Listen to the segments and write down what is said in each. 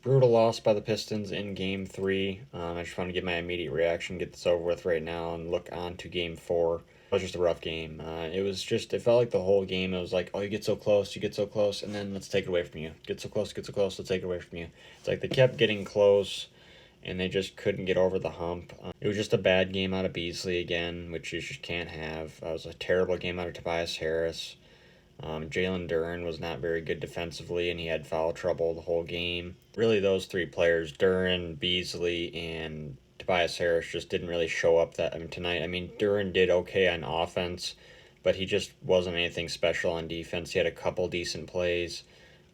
Brutal loss by the Pistons in Game 3. I just want to give my immediate reaction, get this over with right now, and look on to Game 4. It was just a rough game. It felt like the whole game, it was like, oh, you get so close, and then let's take it away from you. Get so close, let's take it away from you. It's like they kept getting close, and they just couldn't get over the hump. It was just a bad game out of Beasley again, which you just can't have. It was a terrible game out of Tobias Harris. Jalen Duren was not very good defensively, and he had foul trouble the whole game. Really, those three players, Duren, Beasley, and Tobias Harris, just didn't really show up tonight. I mean, Duren did okay on offense, but he just wasn't anything special on defense. He had a couple decent plays,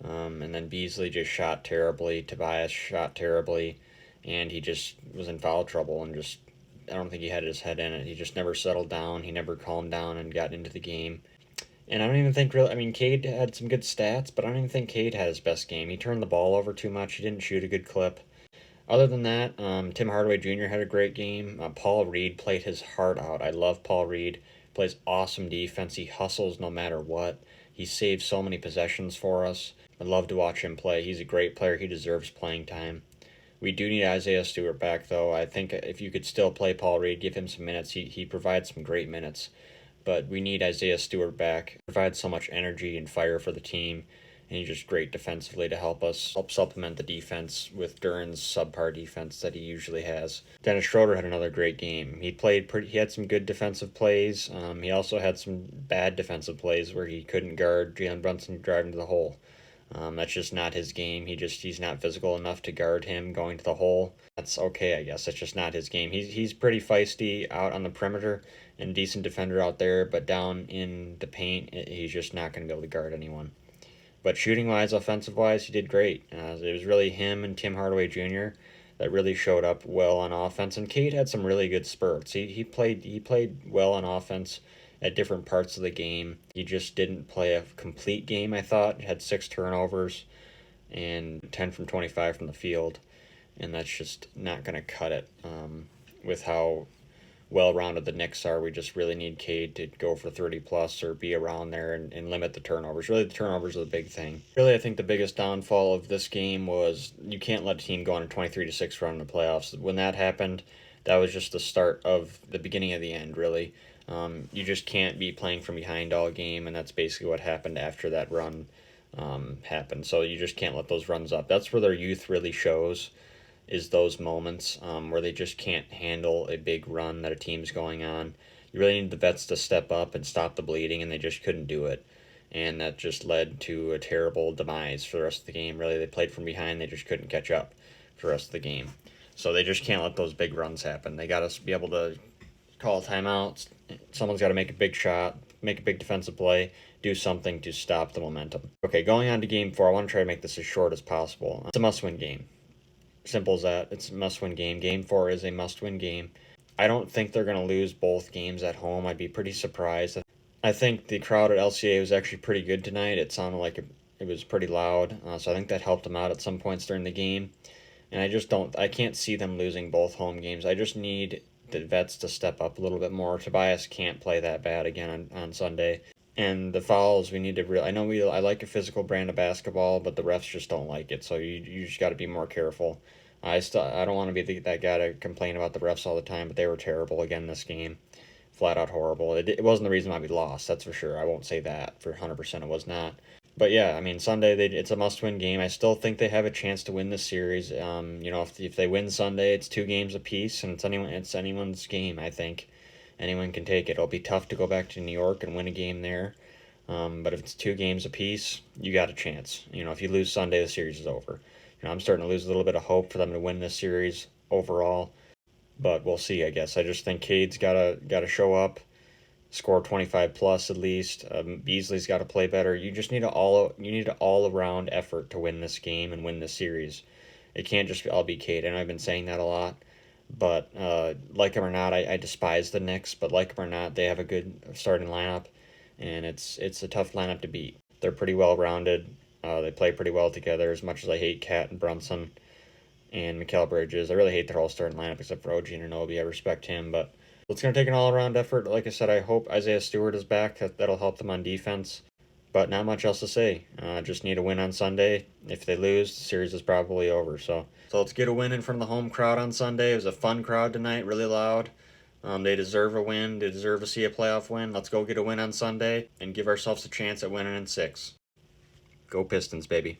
and then Beasley just shot terribly. Tobias shot terribly, and he just was in foul trouble and just I don't think he had his head in it. He just never settled down. He never calmed down and got into the game. And I don't even think really. I mean, Cade had some good stats, but I don't even think Cade had his best game. He turned the ball over too much. He didn't shoot a good clip. Other than that, Tim Hardaway Jr. had a great game. Paul Reed played his heart out. I love Paul Reed. Plays awesome defense. He hustles no matter what. He saves so many possessions for us. I love to watch him play. He's a great player. He deserves playing time. We do need Isaiah Stewart back, though. I think if you could still play Paul Reed, give him some minutes. He provides some great minutes. But we need Isaiah Stewart back. He provides so much energy and fire for the team, and he's just great defensively to help supplement the defense with Duren's subpar defense that he usually has. Dennis Schroeder had another great game. He had some good defensive plays. He also had some bad defensive plays where he couldn't guard Jalen Brunson driving to the hole. That's just not his game. He's not physical enough to guard him going to the hole. That's okay, I guess. That's just not his game. He's pretty feisty out on the perimeter and decent defender out there, but down in the paint, he's just not going to be able to guard anyone. But shooting wise, offensive wise, he did great. It was really him and Tim Hardaway Jr. that really showed up well on offense, and Cade had some really good spurts. He played well on offense at different parts of the game. He just didn't play a complete game, I thought. He had 6 turnovers and 10 from 25 from the field, and that's just not going to cut it with how well-rounded the Knicks are. We just really need Cade to go for 30 plus or be around there and limit the turnovers. Really, the turnovers are the big thing. Really, I think the biggest downfall of this game was you can't let a team go on a 23-6 run in the playoffs. When that happened, that was just the start of the beginning of the end, really. You just can't be playing from behind all game, and that's basically what happened after that run happened. So you just can't let those runs up. That's where their youth really shows, is those moments where they just can't handle a big run that a team's going on. You really need the vets to step up and stop the bleeding, and they just couldn't do it. And that just led to a terrible demise for the rest of the game. Really, they played from behind. They just couldn't catch up for the rest of the game. So they just can't let those big runs happen. They got to be able to call timeouts. Someone's got to make a big shot, make a big defensive play, do something to stop the momentum. Okay, going on to Game 4, I want to try to make this as short as possible. It's a must-win game. Simple as that. It's a must-win game. Game 4 is a must-win game. I don't think they're going to lose both games at home. I'd be pretty surprised. I think the crowd at LCA was actually pretty good tonight. It sounded like it was pretty loud, so I think that helped them out at some points during the game. And I can't see them losing both home games. I just need the vets to step up a little bit more. Tobias can't play that bad again on Sunday. And the fouls, we need to I know I like a physical brand of basketball, but the refs just don't like it. So you just got to be more careful. I don't want to be that guy to complain about the refs all the time, but they were terrible again this game. Flat out horrible. It wasn't the reason why we lost, that's for sure. I won't say that for 100%. It was not. But yeah, I mean, Sunday it's a must-win game. I still think they have a chance to win this series. If they win Sunday, it's 2 games apiece, and it's anyone's game. I think anyone can take it. It'll be tough to go back to New York and win a game there. But if it's 2 games apiece, you got a chance. If you lose Sunday, the series is over. I'm starting to lose a little bit of hope for them to win this series overall, but we'll see. I guess I just think Cade's gotta show up, score 25 plus at least. Beasley's got to play better. You just need an all around effort to win this game and win this series. It can't just all be Cade. And I've been saying that a lot, but like him or not, I despise the Knicks. But like him or not, they have a good starting lineup, and it's a tough lineup to beat. They're pretty well rounded. They play pretty well together. As much as I hate Cat and Brunson and Mikal Bridges, I really hate their whole starting lineup except for OG Anunoby. I respect him, but it's going to take an all-around effort. Like I said, I hope Isaiah Stewart is back. That'll help them on defense. But not much else to say. Just need a win on Sunday. If they lose, the series is probably over. So let's get a win in front of the home crowd on Sunday. It was a fun crowd tonight, really loud. They deserve a win. They deserve to see a playoff win. Let's go get a win on Sunday and give ourselves a chance at winning in 6. Go Pistons, baby.